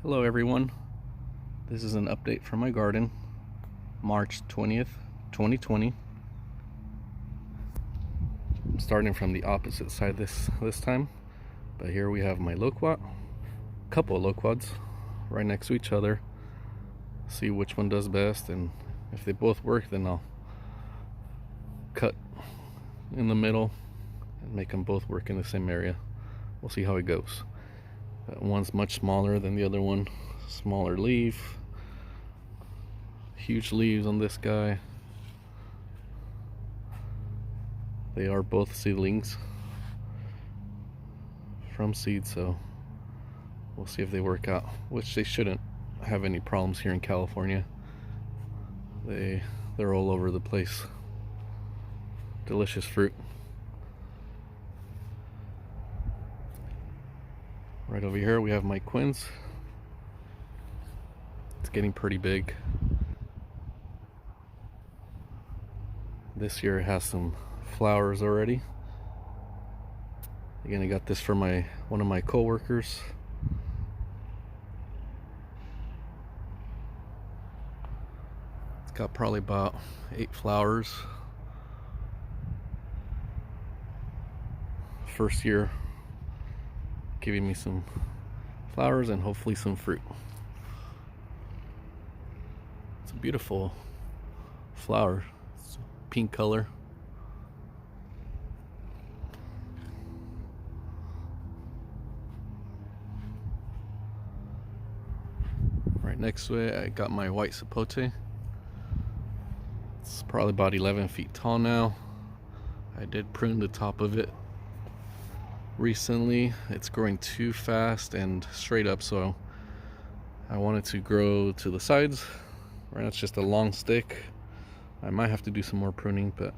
Hello everyone, this is an update from my garden, March 20th, 2020. I'm starting from the opposite side this time, but here we have my loquat, couple of loquats right next to each other. See which one does best, and if they both work, then I'll cut in the middle and make them both work in the same area. We'll see how it goes. One's much smaller than the other one. Smaller leaf, huge leaves on this guy. They are both seedlings from seed, so we'll see if they work out, which they shouldn't have any problems here in California. They're all over the place. Delicious fruit. Right over here we have my quince. It's getting pretty big. This year it has some flowers already. Again, I got this for one of my co-workers. It's got probably about 8 flowers. First year giving me some flowers and hopefully some fruit. It's a beautiful flower. It's a pink color. Right next to it I got my white sapote. It's probably about 11 feet tall now. I did prune the top of it recently. It's growing too fast and straight up, so I want it to grow to the sides. Right now it's just a long stick. I might have to do some more pruning, but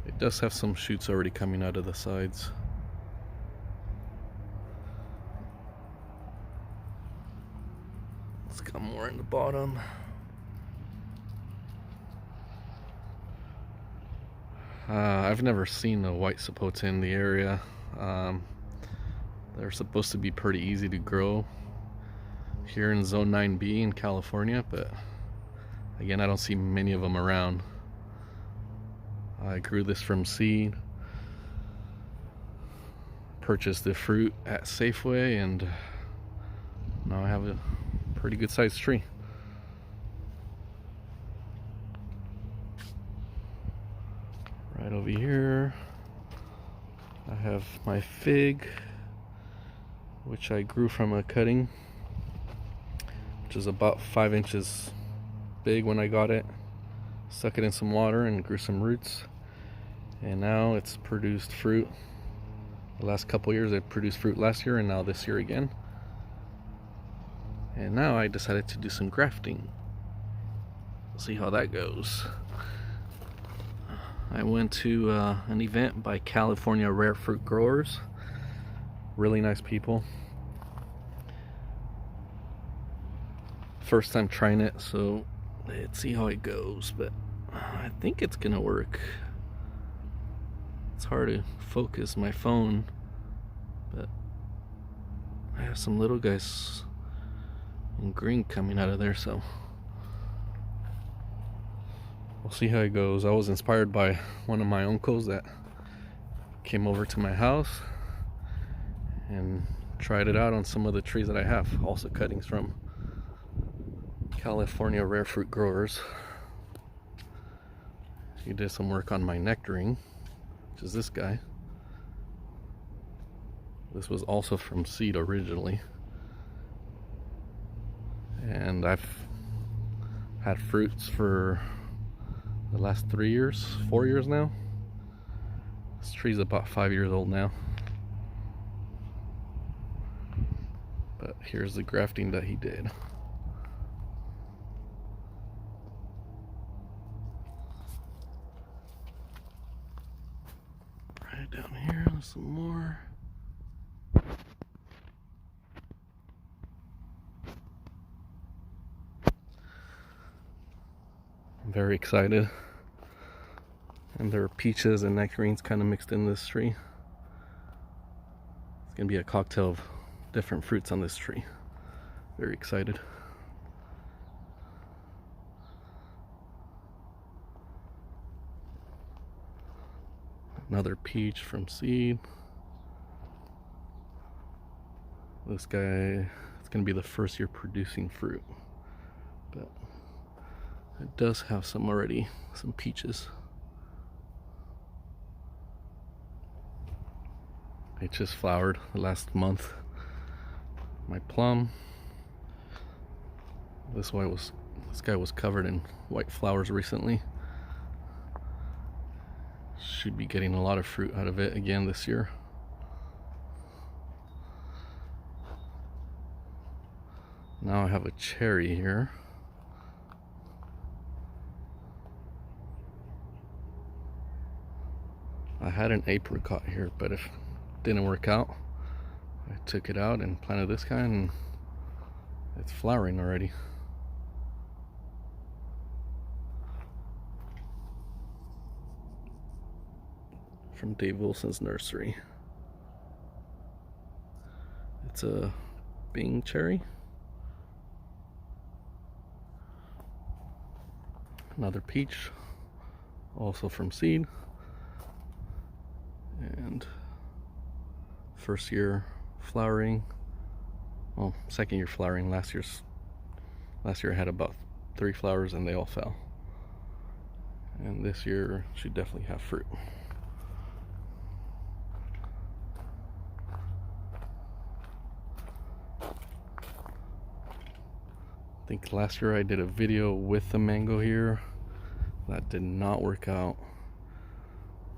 it does have some shoots already coming out of the sides. It's got more in the bottom. I've never seen a white sapote in the area. They're supposed to be pretty easy to grow here in Zone 9B in California, but again, I don't see many of them around. I grew this from seed, purchased the fruit at Safeway, and now I have a pretty good sized tree. Right over here I have my fig, which I grew from a cutting, which is about 5 inches big when I got it. Stuck it in some water and grew some roots, and now it's produced fruit. The last couple years it produced fruit last year, and now this year again. And now I decided to do some grafting. We'll see how that goes. I went to an event by California Rare Fruit Growers. Really nice people. First time trying it, so let's see how it goes, but I think it's gonna work. It's hard to focus my phone, but I have some little guys in green coming out of there, so we'll see how it goes. I was inspired by one of my uncles that came over to my house and tried it out on some of the trees that I have. Also cuttings from California Rare Fruit Growers. He did some work on my nectarine, which is this guy. This was also from seed originally. And I've had fruits for the last 3 years, 4 years now. This tree's about 5 years old now. But here's the grafting that he did. Right down here, there's some more. I'm very excited. And there are peaches and nectarines kind of mixed in this tree. It's gonna be a cocktail of different fruits on this tree. Very excited. Another peach from seed. This guy, it's going to be the first year producing fruit, but it does have some already, some peaches. It just flowered last month. My plum. This guy was covered in white flowers recently. Should be getting a lot of fruit out of it again this year. Now I have a cherry here. I had an apricot here, but if it didn't work out, I took it out and planted this guy, and it's flowering already. From Dave Wilson's nursery. It's a Bing cherry. Another peach, also from seed. And first year flowering. Well, second year flowering. Last year I had about 3 flowers and they all fell. And this year should definitely have fruit. I think last year I did a video with the mango here. That did not work out.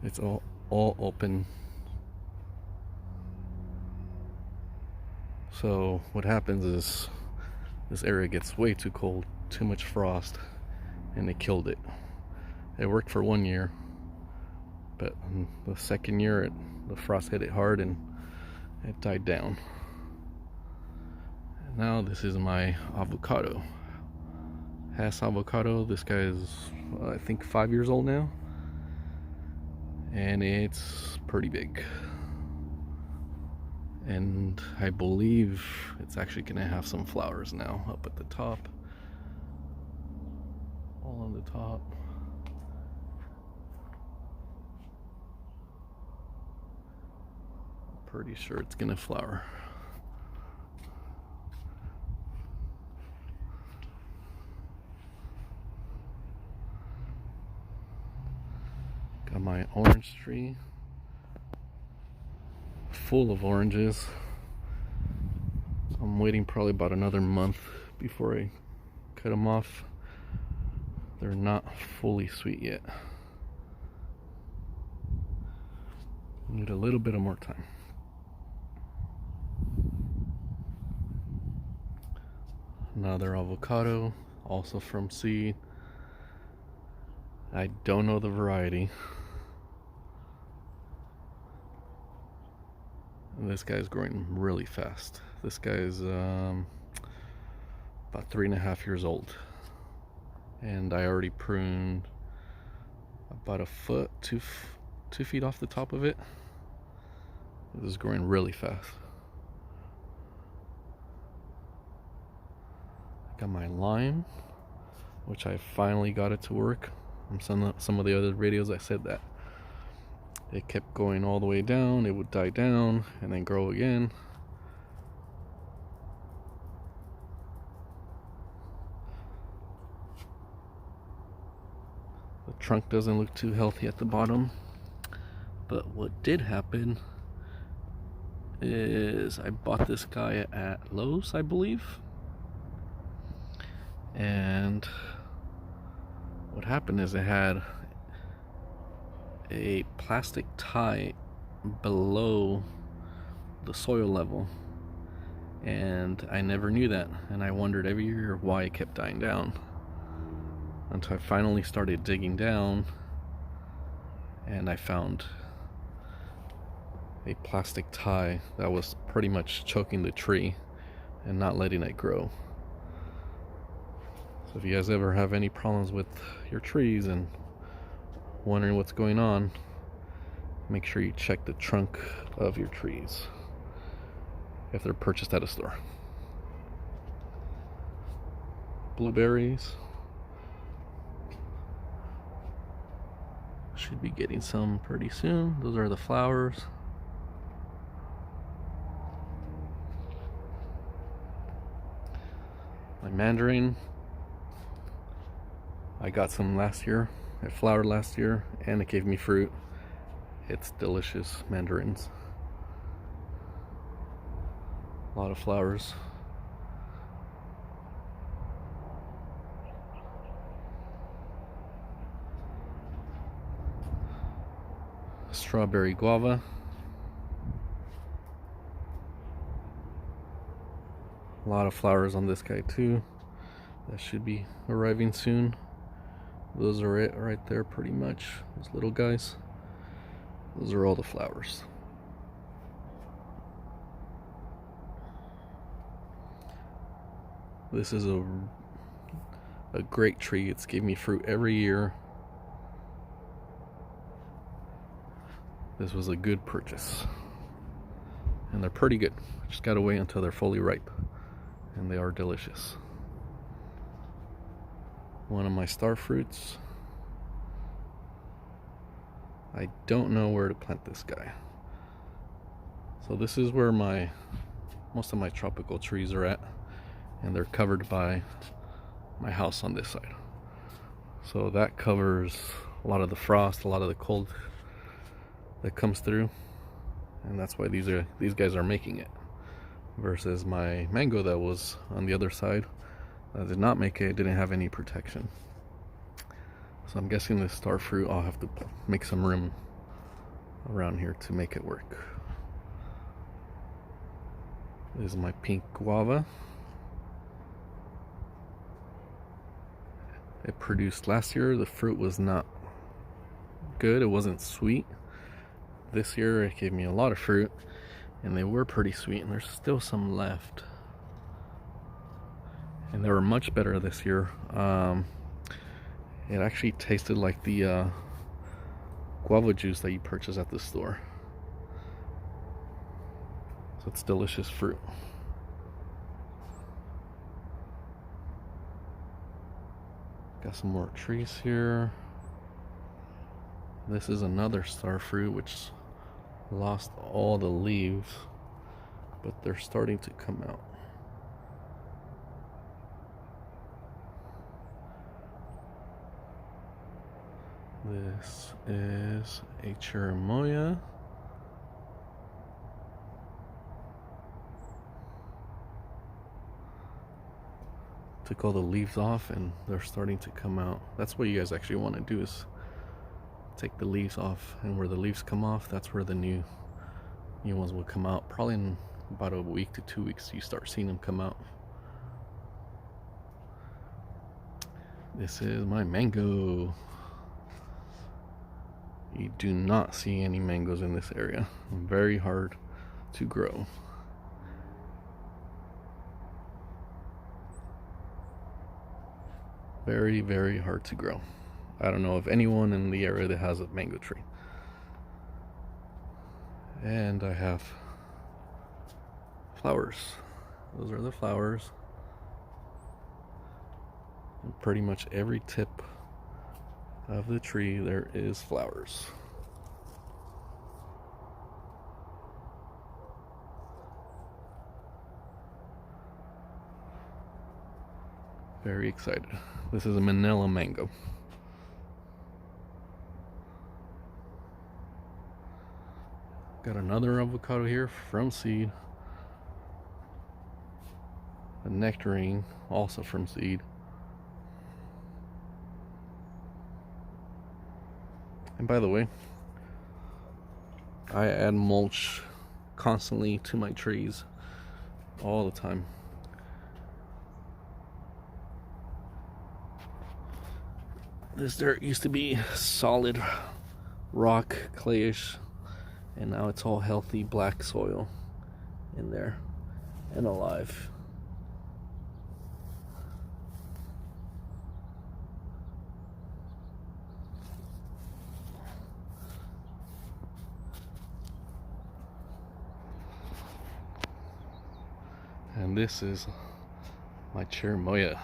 It's all open. So what happens is this area gets way too cold, too much frost, and it killed it. It worked for 1 year, but the second year the frost hit it hard and it died down. Now this is my avocado. Hass avocado. This guy is I think 5 years old now, and it's pretty big. And I believe it's actually gonna have some flowers now up at the top. All on the top. Pretty sure it's gonna flower. Got my orange tree full of oranges. I'm waiting probably about another month before I cut them off. They're not fully sweet yet. Need a little bit of more time. Another avocado, also from seed. I don't know the variety. And this guy's growing really fast. This guy's about 3.5 years old. And I already pruned about a foot, 2 feet off the top of it. This is growing really fast. Got my lime, which I finally got it to work. On some of the other videos I said that it kept going all the way down, it would die down and then grow again. The trunk doesn't look too healthy at the bottom, but what did happen is I bought this guy at Lowe's, I believe. And what happened is it had a plastic tie below the soil level, and I never knew that, and I wondered every year why it kept dying down, until I finally started digging down and I found a plastic tie that was pretty much choking the tree and not letting it grow. So if you guys ever have any problems with your trees and wondering what's going on, make sure you check the trunk of your trees if they're purchased at a store. blueberries. Should be getting some pretty soon. Those are the flowers. My mandarin, I got some last year. It flowered last year and it gave me fruit. It's delicious mandarins. A lot of flowers. Strawberry guava. A lot of flowers on this guy too. That should be arriving soon. Those are it right there pretty much. Those little guys. Those are all the flowers. This is a great tree. It's gave me fruit every year. This was a good purchase. And they're pretty good. Just gotta wait until they're fully ripe. And they are delicious. One of my star fruits. I don't know where to plant this guy. So this is where most of my tropical trees are at. And they're covered by my house on this side. So that covers a lot of the frost, a lot of the cold that comes through, and that's why these guys are making it, versus my mango that was on the other side that did not make it, didn't have any protection. So I'm guessing this star fruit, I'll have to make some room around here to make it work. This is my pink guava. It produced last year. The fruit was not good. It wasn't sweet. This year it gave me a lot of fruit and they were pretty sweet, and there's still some left. And they were much better this year. It actually tasted like the guava juice that you purchase at the store. So it's delicious fruit. Got some more trees here. This is another star fruit which lost all the leaves, but they're starting to come out. This is a Cherimoya. Took all the leaves off and they're starting to come out. That's what you guys actually want to do, is take the leaves off, and where the leaves come off, that's where the new ones will come out. Probably in about a week to 2 weeks you start seeing them come out. This is my mango. You do not see any mangoes in this area. Very hard to grow. Very, very hard to grow. I don't know of anyone in the area that has a mango tree. And I have flowers. Those are the flowers. And pretty much every tip of the tree there is flowers. Very excited. This is a Manila mango. Got another avocado here from seed. A nectarine, also from seed. And by the way, I add mulch constantly to my trees all the time. This dirt used to be solid rock, clayish, and now it's all healthy black soil in there and alive. And this is my Cherimoya.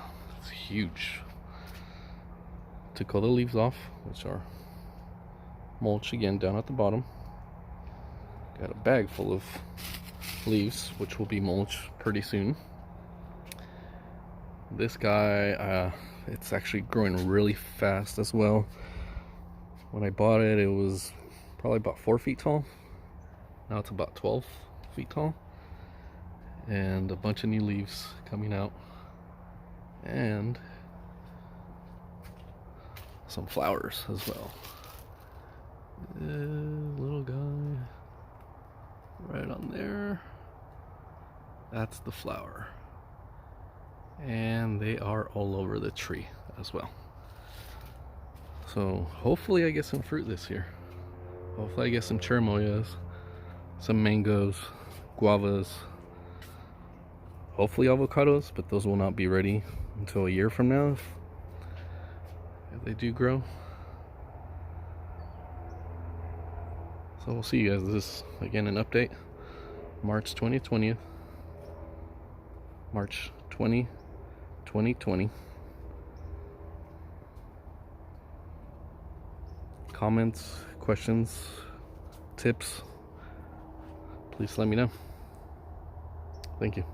It's huge. Took all the leaves off, which are mulch again down at the bottom. Got a bag full of leaves, which will be mulch pretty soon. This guy, it's actually growing really fast as well. When I bought it, it was probably about 4 feet tall. Now it's about 12 feet tall. And a bunch of new leaves coming out. And some flowers as well. Little guy right on there. That's the flower. And they are all over the tree as well. So hopefully I get some fruit this year. Hopefully I get some cherimoyas, some mangoes, guavas, hopefully avocados, but those will not be ready until a year from now if they do grow. So we'll see you guys. This is again an update. March 2020. March 20, 2020. Comments, questions, tips, please let me know. Thank you.